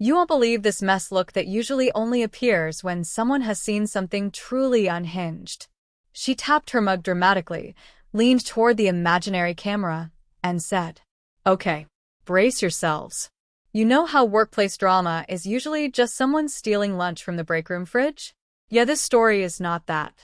You won't believe this mess look that usually only appears when someone has seen something truly unhinged. She tapped her mug dramatically, leaned toward the imaginary camera, and said, "Okay, brace yourselves. You know how workplace drama is usually just someone stealing lunch from the break room fridge? Yeah, this story is not that.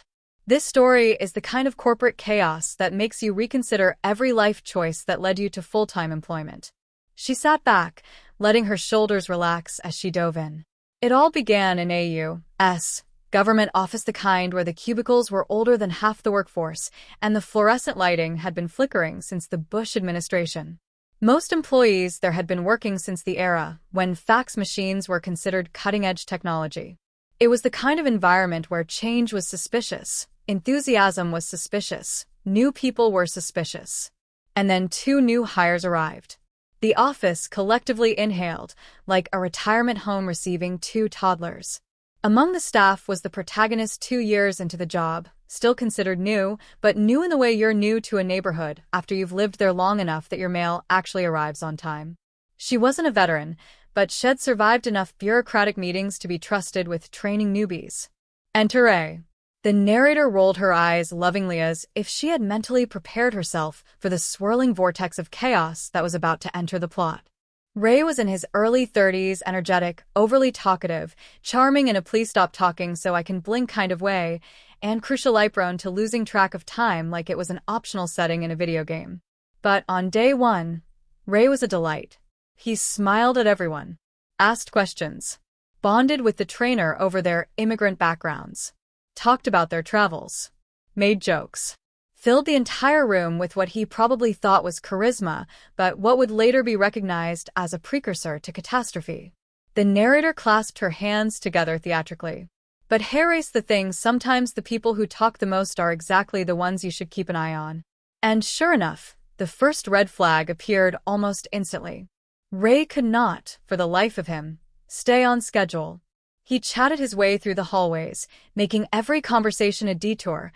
This story is the kind of corporate chaos that makes you reconsider every life choice that led you to full-time employment." She sat back, letting her shoulders relax as she dove in. It all began in AU's government office, the kind where the cubicles were older than half the workforce, and the fluorescent lighting had been flickering since the Bush administration. Most employees there had been working since the era when fax machines were considered cutting-edge technology. It was the kind of environment where change was suspicious, enthusiasm was suspicious, new people were suspicious. And then 2 new hires arrived. The office collectively inhaled, like a retirement home receiving 2 toddlers. Among the staff was the protagonist 2 years into the job, still considered new, but new in the way you're new to a neighborhood after you've lived there long enough that your mail actually arrives on time. She wasn't a veteran, but she'd survived enough bureaucratic meetings to be trusted with training newbies. Enter Ray. The narrator rolled her eyes lovingly as if she had mentally prepared herself for the swirling vortex of chaos that was about to enter the plot. Ray was in his early 30s, energetic, overly talkative, charming in a please stop talking so I can blink kind of way, and crucially prone to losing track of time like it was an optional setting in a video game. But on day 1, Ray was a delight. He smiled at everyone, asked questions, bonded with the trainer over their immigrant backgrounds, talked about their travels, made jokes, filled the entire room with what he probably thought was charisma, but what would later be recognized as a precursor to catastrophe. The narrator clasped her hands together theatrically. But here's the thing, sometimes the people who talk the most are exactly the ones you should keep an eye on. And sure enough, the first red flag appeared almost instantly. Ray could not, for the life of him, stay on schedule. He chatted his way through the hallways, making every conversation a detour,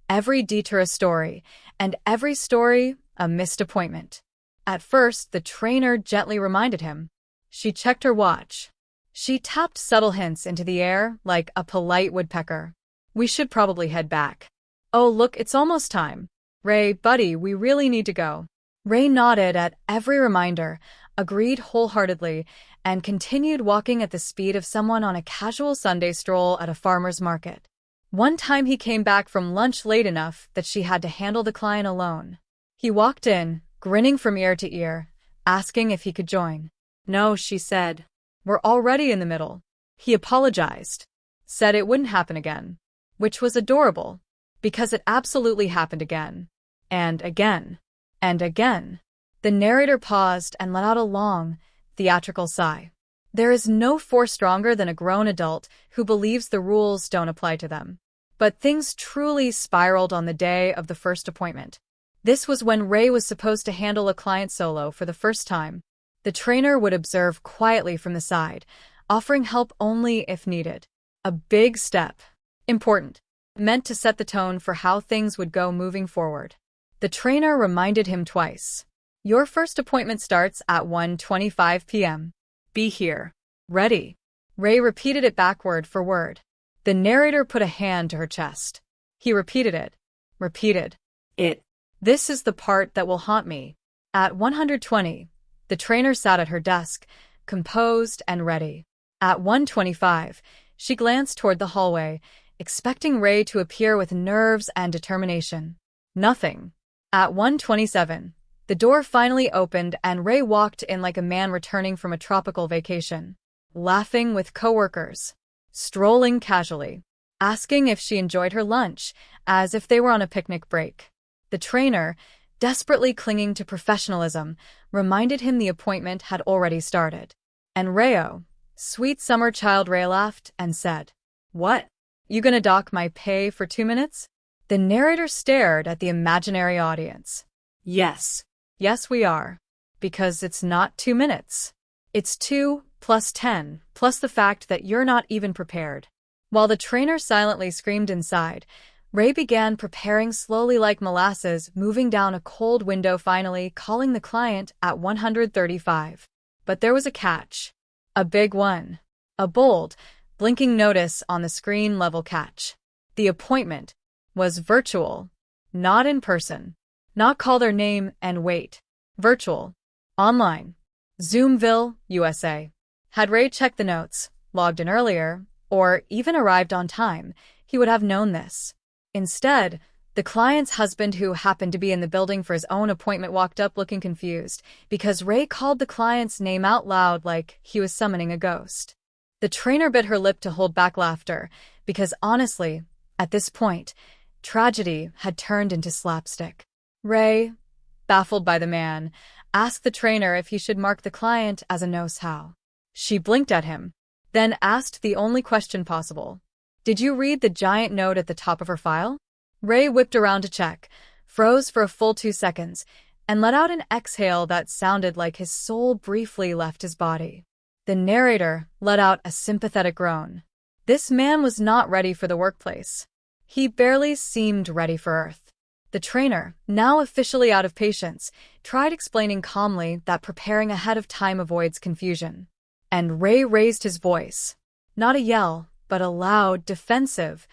every detour a story, and every story a missed appointment. At first, the trainer gently reminded him. She checked her watch. She tapped subtle hints into the air like a polite woodpecker. "We should probably head back." "Oh, look, it's almost time." "Ray, buddy, we really need to go." Ray nodded at every reminder, agreed wholeheartedly, and continued walking at the speed of someone on a casual Sunday stroll at a farmer's market. One time he came back from lunch late enough that she had to handle the client alone. He walked in, grinning from ear to ear, asking if he could join. "No," she said. "We're already in the middle." He apologized, said it wouldn't happen again, which was adorable, because it absolutely happened again, and again, and again. The narrator paused and let out a long, theatrical sigh. There is no force stronger than a grown adult who believes the rules don't apply to them. But things truly spiraled on the day of the first appointment. This was when Ray was supposed to handle a client solo for the first time. The trainer would observe quietly from the side, offering help only if needed. A big step. Important. Meant to set the tone for how things would go moving forward. The trainer reminded him twice. "Your first appointment starts at 1:25 p.m. Be here. Ready." Ray repeated it backward for word. The narrator put a hand to her chest. He repeated it. Repeated it. "This is the part that will haunt me." At 120, the trainer sat at her desk, composed and ready. At 1:25, she glanced toward the hallway, expecting Ray to appear with nerves and determination. Nothing. At 1:27, the door finally opened and Ray walked in like a man returning from a tropical vacation, laughing with coworkers, strolling casually, asking if she enjoyed her lunch, as if they were on a picnic break. The trainer, desperately clinging to professionalism, reminded him the appointment had already started. And Rayo, sweet summer child Ray, laughed and said, "What? You gonna dock my pay for 2 minutes?" The narrator stared at the imaginary audience. "Yes. Yes, we are. Because it's not 2 minutes. It's 2 plus 10, plus the fact that you're not even prepared." While the trainer silently screamed inside, Ray began preparing slowly like molasses, moving down a cold window, finally calling the client at 135. But there was a catch. A big one. A bold, blinking notice on the screen level catch. The appointment was virtual, not in person. Not call their name and wait. Virtual. Online. Zoomville, USA. Had Ray checked the notes, logged in earlier, or even arrived on time, he would have known this. Instead, the client's husband, who happened to be in the building for his own appointment, walked up looking confused because Ray called the client's name out loud like he was summoning a ghost. The trainer bit her lip to hold back laughter because honestly, at this point, tragedy had turned into slapstick. Ray, baffled by the man, asked the trainer if he should mark the client as a knows-how. She blinked at him, then asked the only question possible. Did you read the giant note at the top of her file? Ray whipped around to check, froze for a full 2 seconds, and let out an exhale that sounded like his soul briefly left his body. The narrator let out a sympathetic groan. This man was not ready for the workplace. He barely seemed ready for Earth. The trainer, now officially out of patience, tried explaining calmly that preparing ahead of time avoids confusion. And Ray raised his voice. Not a yell, but a loud, defensive,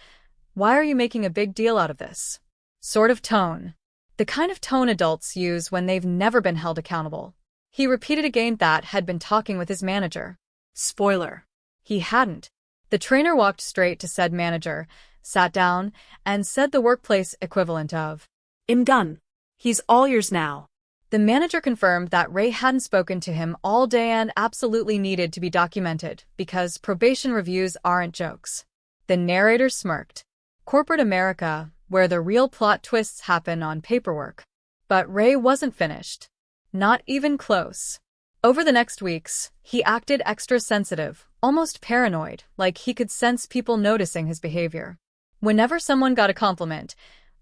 "Why are you making a big deal out of this?" sort of tone. The kind of tone adults use when they've never been held accountable. He repeated again that had been talking with his manager. Spoiler. He hadn't. The trainer walked straight to said manager, sat down, and said the workplace equivalent of, "I'm done. He's all yours now." The manager confirmed that Ray hadn't spoken to him all day and absolutely needed to be documented because probation reviews aren't jokes. The narrator smirked. Corporate America, where the real plot twists happen on paperwork. But Ray wasn't finished. Not even close. Over the next weeks, he acted extra sensitive, almost paranoid, like he could sense people noticing his behavior. Whenever someone got a compliment,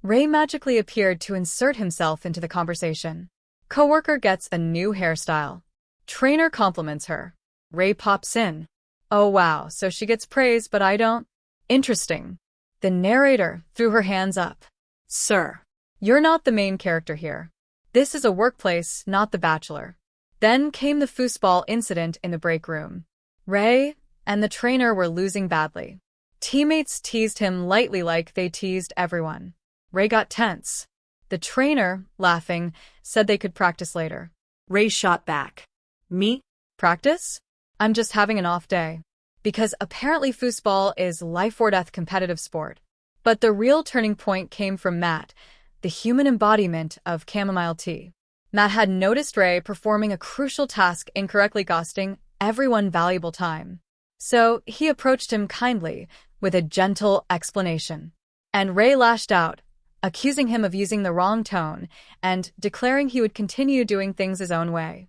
Ray magically appeared to insert himself into the conversation. Coworker gets a new hairstyle. Trainer compliments her. Ray pops in. Oh wow, so she gets praise but I don't? Interesting. The narrator threw her hands up. Sir, you're not the main character here. This is a workplace, not The Bachelor. Then came the foosball incident in the break room. Ray and the trainer were losing badly. Teammates teased him lightly like they teased everyone. Ray got tense. The trainer, laughing, said they could practice later. Ray shot back. Me? Practice? I'm just having an off day. Because apparently foosball is life or death competitive sport. But the real turning point came from Matt, the human embodiment of chamomile tea. Matt had noticed Ray performing a crucial task incorrectly, costing everyone valuable time. So he approached him kindly, with a gentle explanation. And Ray lashed out, accusing him of using the wrong tone and declaring he would continue doing things his own way.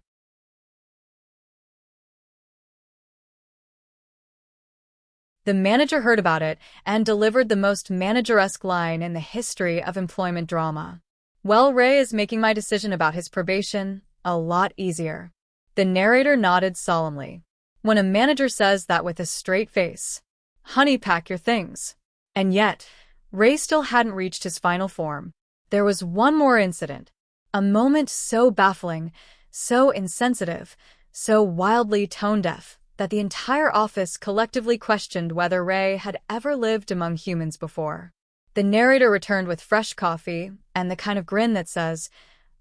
The manager heard about it and delivered the most manager-esque line in the history of employment drama. Well, Ray is making my decision about his probation a lot easier. The narrator nodded solemnly. When a manager says that with a straight face, honey, pack your things. And yet, Ray still hadn't reached his final form. There was one more incident. A moment so baffling, so insensitive, so wildly tone-deaf, that the entire office collectively questioned whether Ray had ever lived among humans before. The narrator returned with fresh coffee and the kind of grin that says,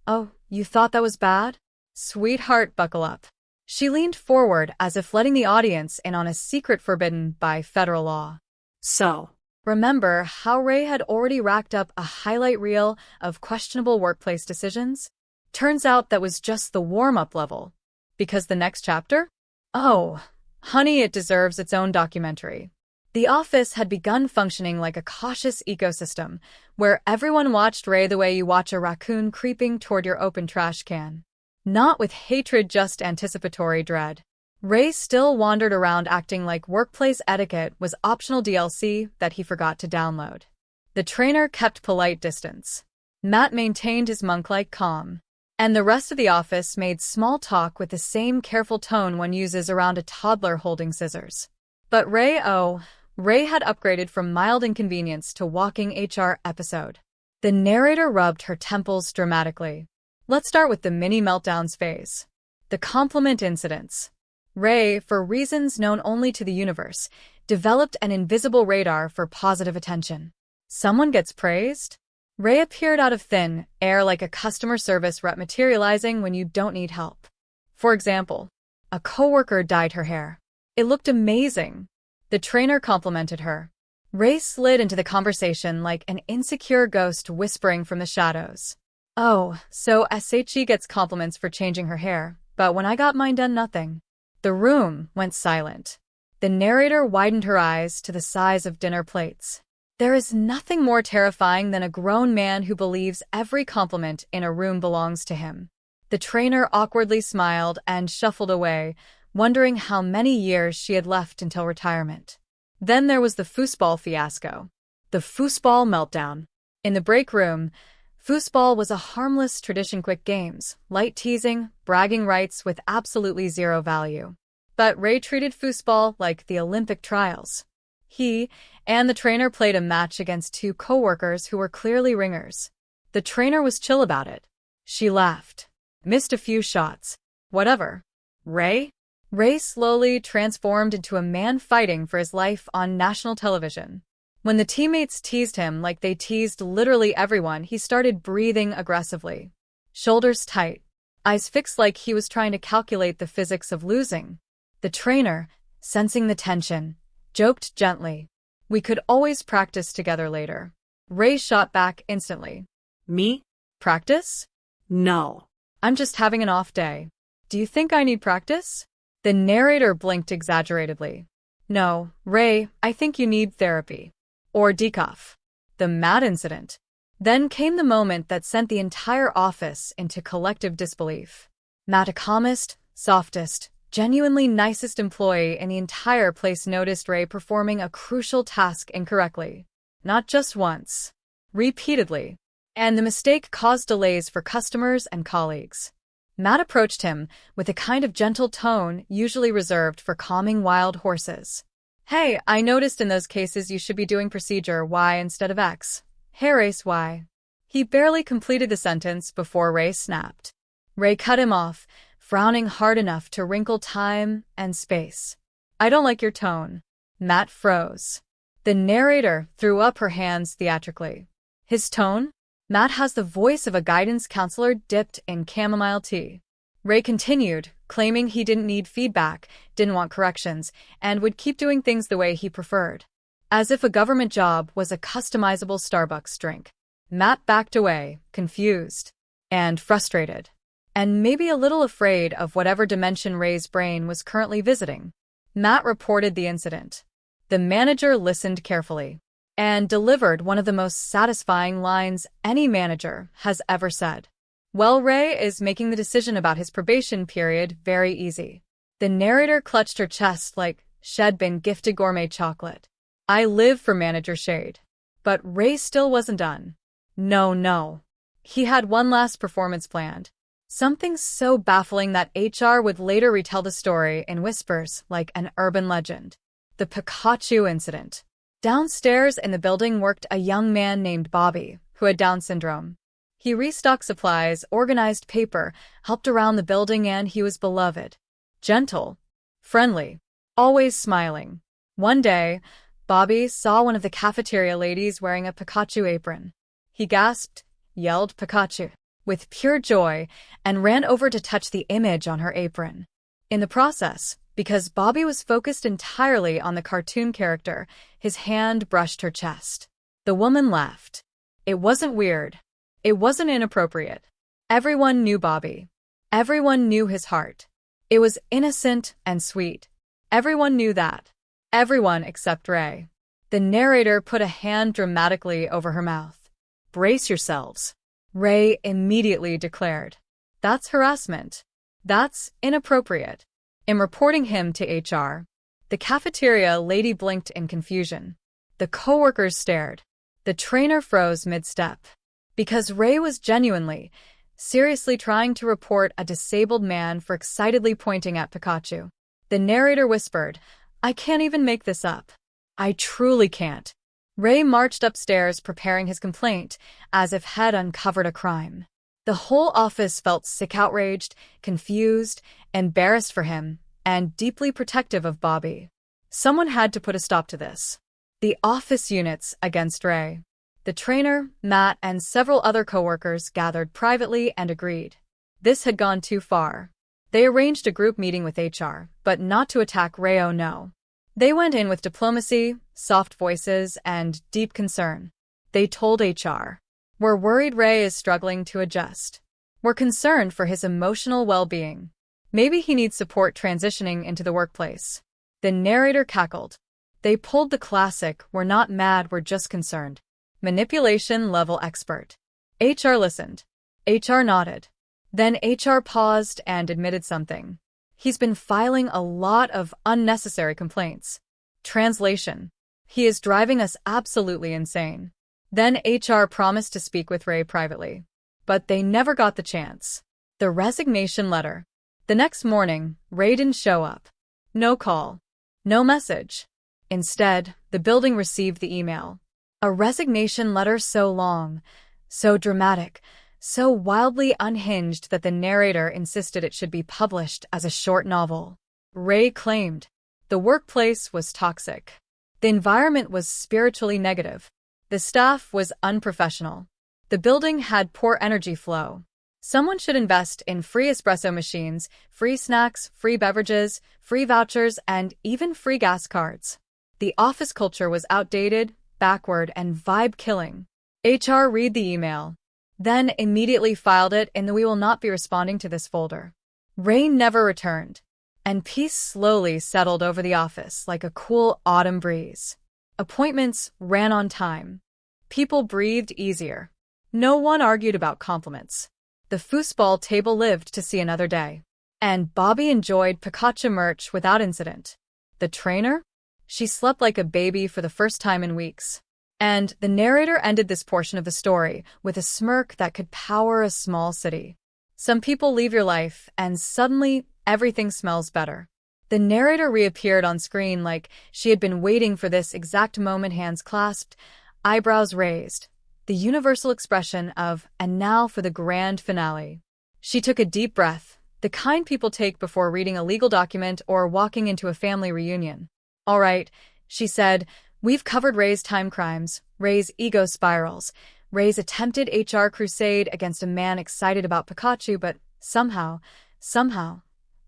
"Oh, you thought that was bad? Sweetheart, buckle up." She leaned forward as if letting the audience in on a secret forbidden by federal law. So, remember how Ray had already racked up a highlight reel of questionable workplace decisions? Turns out that was just the warm-up level. Because the next chapter? Oh, honey, it deserves its own documentary. The office had begun functioning like a cautious ecosystem, where everyone watched Ray the way you watch a raccoon creeping toward your open trash can. Not with hatred, just anticipatory dread. Ray still wandered around acting like workplace etiquette was optional DLC that he forgot to download. The trainer kept polite distance. Matt maintained his monk-like calm. And the rest of the office made small talk with the same careful tone one uses around a toddler holding scissors. But Ray had upgraded from mild inconvenience to walking HR episode. The narrator rubbed her temples dramatically. Let's start with the mini meltdowns phase. The compliment incidents. Ray, for reasons known only to the universe, developed an invisible radar for positive attention. Someone gets praised? Ray appeared out of thin air like a customer service rep materializing when you don't need help. For example, a coworker dyed her hair. It looked amazing. The trainer complimented her. Ray slid into the conversation like an insecure ghost whispering from the shadows. Oh, so SHE gets compliments for changing her hair, but when I got mine done, nothing. The room went silent. The narrator widened her eyes to the size of dinner plates. There is nothing more terrifying than a grown man who believes every compliment in a room belongs to him. The trainer awkwardly smiled and shuffled away, wondering how many years she had left until retirement. Then there was the foosball fiasco. The foosball meltdown. In the break room, foosball was a harmless tradition, quick games, light teasing, bragging rights with absolutely zero value. But Ray treated foosball like the Olympic trials. He and the trainer played a match against two coworkers who were clearly ringers. The trainer was chill about it. She laughed. Missed a few shots. Whatever. Ray? Ray slowly transformed into a man fighting for his life on national television. When the teammates teased him like they teased literally everyone, he started breathing aggressively. Shoulders tight, eyes fixed like he was trying to calculate the physics of losing. The trainer, sensing the tension, joked gently. We could always practice together later. Ray shot back instantly. Me? Practice? No. I'm just having an off day. Do you think I need practice? The narrator blinked exaggeratedly. No, Ray, I think you need therapy. Or decaf. The mad incident. Then came the moment that sent the entire office into collective disbelief. Matt, a calmest, softest, genuinely nicest employee in the entire place, noticed Ray performing a crucial task incorrectly. Not just once. Repeatedly. And the mistake caused delays for customers and colleagues. Matt approached him with a kind of gentle tone usually reserved for calming wild horses. Hey, I noticed in those cases you should be doing procedure Y instead of X. Hair race Y. He barely completed the sentence before Ray snapped. Ray cut him off, frowning hard enough to wrinkle time and space. I don't like your tone. Matt froze. The narrator threw up her hands theatrically. His tone? Matt has the voice of a guidance counselor dipped in chamomile tea. Ray continued, claiming he didn't need feedback, didn't want corrections, and would keep doing things the way he preferred. As if a government job was a customizable Starbucks drink. Matt backed away, confused and frustrated, and maybe a little afraid of whatever dimension Ray's brain was currently visiting. Matt reported the incident. The manager listened carefully and delivered one of the most satisfying lines any manager has ever said. Well, Ray is making the decision about his probation period very easy. The narrator clutched her chest like she'd been gifted gourmet chocolate. I live for manager shade. But Ray still wasn't done. No. He had one last performance planned. Something so baffling that HR would later retell the story in whispers like an urban legend. The Pikachu incident. Downstairs in the building worked a young man named Bobby, who had Down syndrome. He restocked supplies, organized paper, helped around the building, and he was beloved. Gentle, friendly, always smiling. One day, Bobby saw one of the cafeteria ladies wearing a Pikachu apron. He gasped, yelled Pikachu with pure joy, and ran over to touch the image on her apron. In the process, because Bobby was focused entirely on the cartoon character, his hand brushed her chest. The woman laughed. It wasn't weird. It wasn't inappropriate. Everyone knew Bobby. Everyone knew his heart. It was innocent and sweet. Everyone knew that. Everyone except Ray. The narrator put a hand dramatically over her mouth. Brace yourselves. Ray immediately declared. That's harassment. That's inappropriate. In reporting him to HR, the cafeteria lady blinked in confusion. The coworkers stared. The trainer froze mid-step. Because Ray was genuinely, seriously trying to report a disabled man for excitedly pointing at Pikachu. The narrator whispered, I can't even make this up. I truly can't. Ray marched upstairs preparing his complaint, as if he'd uncovered a crime. The whole office felt sick, outraged, confused, embarrassed for him, and deeply protective of Bobby. Someone had to put a stop to this. The office units against Ray. The trainer, Matt, and several other coworkers gathered privately and agreed. This had gone too far. They arranged a group meeting with HR, but not to attack Ray. Oh no. They went in with diplomacy, soft voices, and deep concern. They told HR, "We're worried Ray is struggling to adjust. We're concerned for his emotional well-being. Maybe he needs support transitioning into the workplace." The narrator cackled. They pulled the classic, "We're not mad, we're just concerned." Manipulation-level expert. HR listened. HR nodded. Then HR paused and admitted something. "He's been filing a lot of unnecessary complaints." Translation: "He is driving us absolutely insane." Then HR promised to speak with Ray privately. But they never got the chance. The resignation letter. The next morning, Ray didn't show up. No call. No message. Instead, the building received the email. A resignation letter so long, so dramatic, so wildly unhinged that the narrator insisted it should be published as a short novel. Ray claimed the workplace was toxic. The environment was spiritually negative. The staff was unprofessional. The building had poor energy flow. Someone should invest in free espresso machines, free snacks, free beverages, free vouchers, and even free gas cards. The office culture was outdated, backward, and vibe-killing. HR read the email, then immediately filed it in the "We will not be responding to this" folder. Ray never returned, and peace slowly settled over the office like a cool autumn breeze. Appointments ran on time. People breathed easier. No one argued about compliments. The foosball table lived to see another day. And Bobby enjoyed Pikachu merch without incident. The trainer? She slept like a baby for the first time in weeks. And the narrator ended this portion of the story with a smirk that could power a small city. Some people leave your life, and suddenly, everything smells better. The narrator reappeared on screen like she had been waiting for this exact moment, hands clasped, eyebrows raised. The universal expression of, "And now for the grand finale." She took a deep breath, the kind people take before reading a legal document or walking into a family reunion. "All right," she said, "we've covered Ray's time crimes, Ray's ego spirals, Ray's attempted HR crusade against a man excited about Pikachu, but somehow,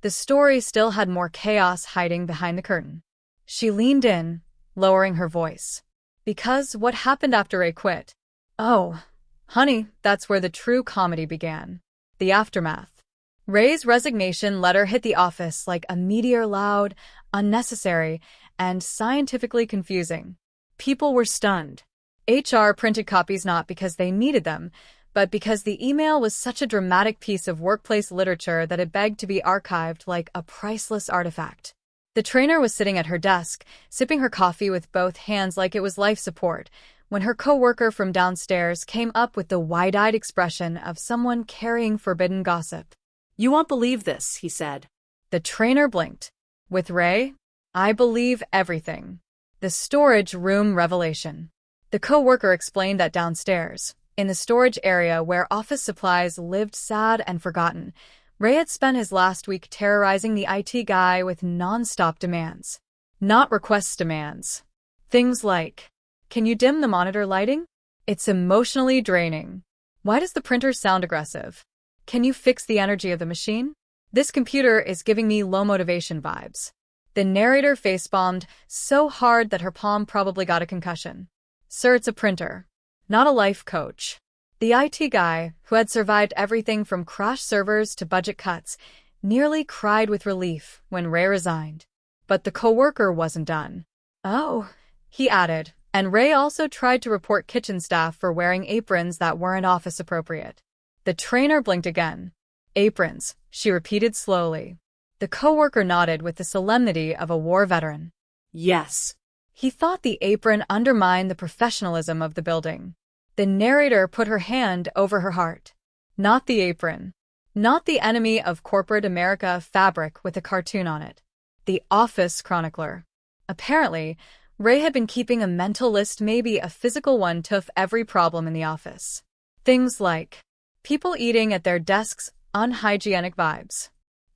the story still had more chaos hiding behind the curtain." She leaned in, lowering her voice. "Because what happened after Ray quit? Oh, honey, that's where the true comedy began. The aftermath." Ray's resignation letter hit the office like a meteor, loud, unnecessary, and scientifically confusing. People were stunned. HR printed copies not because they needed them, but because the email was such a dramatic piece of workplace literature that it begged to be archived like a priceless artifact. The trainer was sitting at her desk, sipping her coffee with both hands like it was life support, when her coworker from downstairs came up with the wide-eyed expression of someone carrying forbidden gossip. "You won't believe this," he said. The trainer blinked. "With Ray? I believe everything." The storage room revelation. The coworker explained that downstairs, in the storage area where office supplies lived sad and forgotten, Ray had spent his last week terrorizing the IT guy with non-stop demands. Not requests, demands. Things like, "Can you dim the monitor lighting? It's emotionally draining. Why does the printer sound aggressive? Can you fix the energy of the machine? This computer is giving me low motivation vibes." The narrator facepalmed so hard that her palm probably got a concussion. "Sir, it's a printer, not a life coach." The IT guy, who had survived everything from crashed servers to budget cuts, nearly cried with relief when Ray resigned. But the coworker wasn't done. "Oh," he added, and Ray also tried to report kitchen staff for wearing aprons that weren't office appropriate. The trainer blinked again. "Aprons," she repeated slowly. The coworker nodded with the solemnity of a war veteran. "Yes." He thought the apron undermined the professionalism of the building. The narrator put her hand over her heart. Not the apron. Not the enemy of corporate America fabric with a cartoon on it. The office chronicler. Apparently, Ray had been keeping a mental list, maybe a physical one, of every problem in the office. Things like people eating at their desks, unhygienic vibes.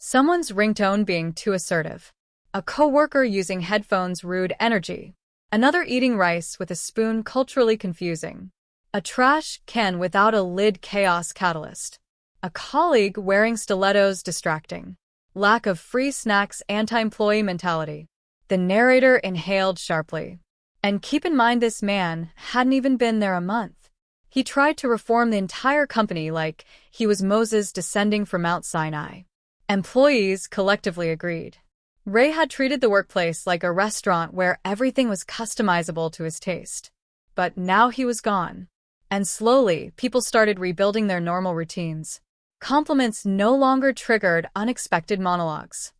Someone's ringtone being too assertive. A coworker using headphones rude energy. Another eating rice with a spoon culturally confusing. A trash can without a lid chaos catalyst. A colleague wearing stilettos distracting. Lack of free snacks anti-employee mentality. The narrator inhaled sharply. And keep in mind this man hadn't even been there a month. He tried to reform the entire company like he was Moses descending from Mount Sinai. Employees collectively agreed. Ray had treated the workplace like a restaurant where everything was customizable to his taste. But now he was gone. And slowly, people started rebuilding their normal routines. Compliments no longer triggered unexpected monologues.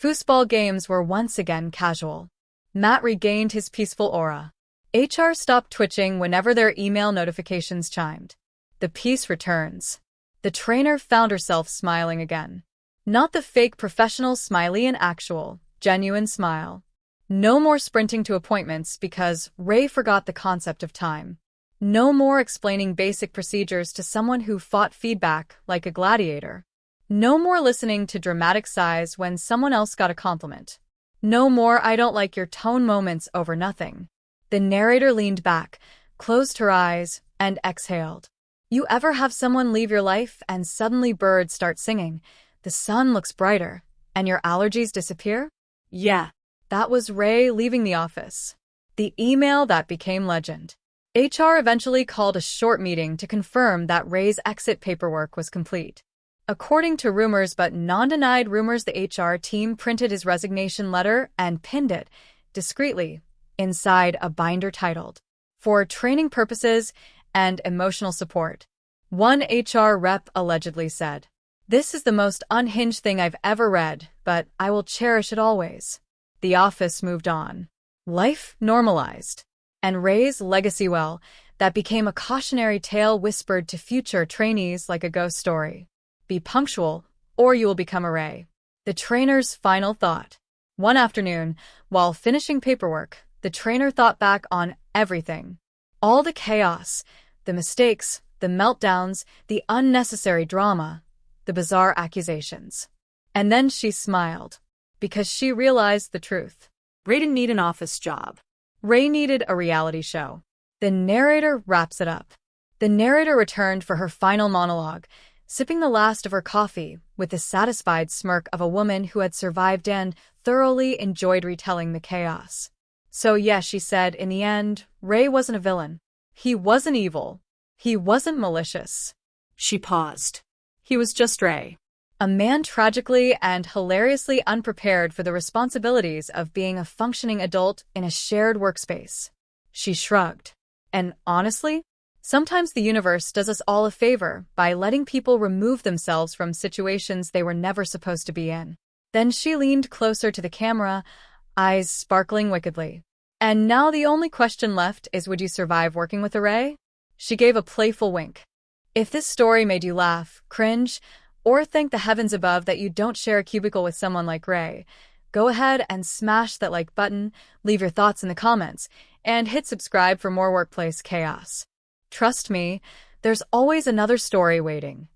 Foosball games were once again casual. Matt regained his peaceful aura. HR stopped twitching whenever their email notifications chimed. The peace returns. The trainer found herself smiling again. Not the fake professional smiley, an actual, genuine smile. No more sprinting to appointments because Ray forgot the concept of time. No more explaining basic procedures to someone who fought feedback like a gladiator. No more listening to dramatic sighs when someone else got a compliment. No more "I don't like your tone" moments over nothing. The narrator leaned back, closed her eyes, and exhaled. You ever have someone leave your life and suddenly birds start singing, the sun looks brighter, and your allergies disappear? Yeah. That was Ray leaving the office. The email that became legend. HR eventually called a short meeting to confirm that Ray's exit paperwork was complete. According to rumors but non-denied rumors, the HR team printed his resignation letter and pinned it, discreetly, inside a binder titled, "For training purposes and emotional support." One HR rep allegedly said, "This is the most unhinged thing I've ever read, but I will cherish it always." The office moved on. Life normalized. And Ray's legacy, well, that became a cautionary tale whispered to future trainees like a ghost story. Be punctual, or you will become a Ray. The trainer's final thought. One afternoon, while finishing paperwork, the trainer thought back on everything. All the chaos, the mistakes, the meltdowns, the unnecessary drama, the bizarre accusations. And then she smiled, because she realized the truth. Ray didn't need an office job. Ray needed a reality show. The narrator wraps it up. The narrator returned for her final monologue, sipping the last of her coffee with the satisfied smirk of a woman who had survived and thoroughly enjoyed retelling the chaos. So yes, she said, in the end, Ray wasn't a villain. He wasn't evil. He wasn't malicious. She paused. He was just Ray. A man tragically and hilariously unprepared for the responsibilities of being a functioning adult in a shared workspace. She shrugged. And honestly, sometimes the universe does us all a favor by letting people remove themselves from situations they were never supposed to be in. Then she leaned closer to the camera, eyes sparkling wickedly. And now the only question left is, would you survive working with a Ray? She gave a playful wink. If this story made you laugh, cringe, or thank the heavens above that you don't share a cubicle with someone like Ray, go ahead and smash that like button, leave your thoughts in the comments, and hit subscribe for more workplace chaos. Trust me, there's always another story waiting.